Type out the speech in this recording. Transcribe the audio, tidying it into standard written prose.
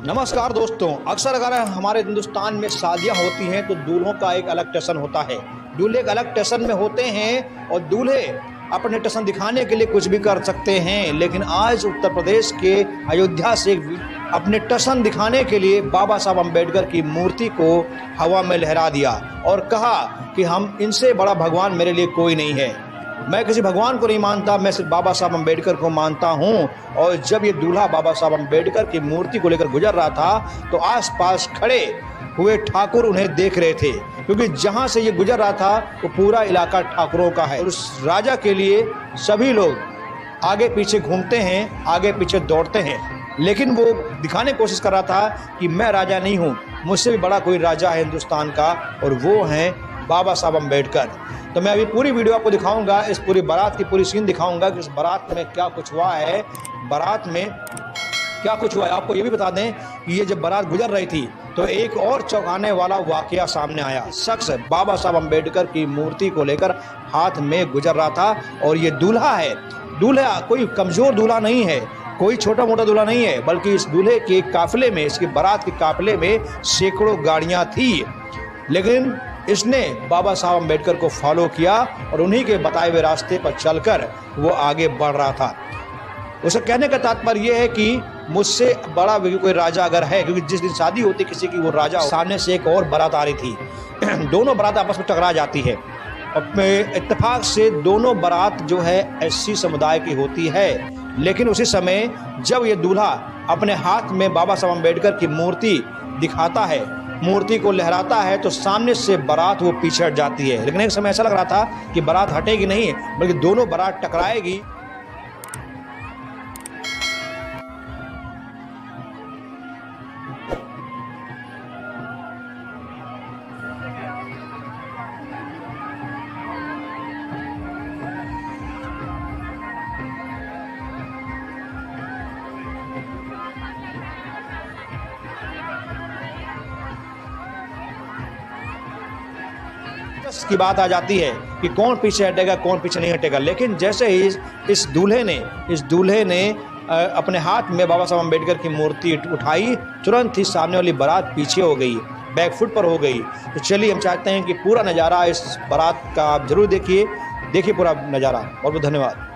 नमस्कार दोस्तों। अक्सर अगर हमारे हिंदुस्तान में शादियां होती हैं तो दूल्हों का एक अलग टशन होता है। दूल्हे एक अलग टशन में होते हैं और दूल्हे अपने टशन दिखाने के लिए कुछ भी कर सकते हैं। लेकिन आज उत्तर प्रदेश के अयोध्या से अपने टशन दिखाने के लिए बाबा साहब अम्बेडकर की मूर्ति को हवा में लहरा दिया और कहा कि हम इनसे बड़ा भगवान मेरे लिए कोई नहीं है। मैं किसी भगवान को नहीं मानता, मैं सिर्फ बाबा साहब अम्बेडकर को मानता हूं। और जब ये दूल्हा बाबा साहब अम्बेडकर की मूर्ति को लेकर गुजर रहा था तो आसपास खड़े हुए ठाकुर उन्हें देख रहे थे, क्योंकि जहां से ये गुजर रहा था वो पूरा इलाका ठाकुरों का है। और उस राजा के लिए सभी लोग आगे पीछे घूमते हैं, आगे पीछे दौड़ते हैं, लेकिन वो दिखाने की कोशिश कर रहा था कि मैं राजा नहीं हूँ, मुझसे भी बड़ा कोई राजा है हिंदुस्तान का, और वो हैं बाबा साहब अम्बेडकर। तो मैं अभी पूरी वीडियो आपको दिखाऊंगा, इस पूरी बारात की पूरी सीन दिखाऊंगा कि इस बारात में क्या कुछ हुआ है, बारात में क्या कुछ हुआ है। आपको ये भी बता दें कि ये जब बारात गुजर रही थी तो एक और चौंकाने वाला वाकया सामने आया। शख्स बाबा साहब अम्बेडकर की मूर्ति को लेकर हाथ में गुजर रहा था और ये दूल्हा है। दूल्हा कोई कमजोर दूल्हा नहीं है, कोई छोटा मोटा दूल्हा नहीं है, बल्कि इस दूल्हे के काफिले में, इसकी बारात के काफिले में सैकड़ों गाड़ियां थी। लेकिन इसने बाबा साहब अम्बेडकर को फॉलो किया और उन्हीं के बताए हुए रास्ते पर चलकर वो आगे बढ़ रहा था। उसे कहने का तात्पर्य यह है कि मुझसे बड़ा कोई राजा अगर है, क्योंकि जिस दिन शादी होती किसी की वो राजा, सामने से एक और बारात आ रही थी। दोनों बारात आपस में टकरा जाती है और इत्तेफाक से दोनों बारात जो है एससी समुदाय की होती है। लेकिन उसी समय जब ये दूल्हा अपने हाथ में बाबा साहब अम्बेडकर की मूर्ति दिखाता है, मूर्ति को लहराता है, तो सामने से बारात वो पीछे हट जाती है। लेकिन एक समय ऐसा लग रहा था कि बारात हटेगी नहीं, बल्कि दोनों बारात टकराएगी। की बात आ जाती है कि कौन पीछे हटेगा, कौन पीछे नहीं हटेगा। लेकिन जैसे ही इस दूल्हे ने अपने हाथ में बाबा साहब अम्बेडकर की मूर्ति उठाई, तुरंत ही सामने वाली बारात पीछे हो गई, बैकफुट पर हो गई। तो चलिए, हम चाहते हैं कि पूरा नज़ारा इस बारात का आप जरूर देखिए पूरा नज़ारा। बहुत बहुत धन्यवाद।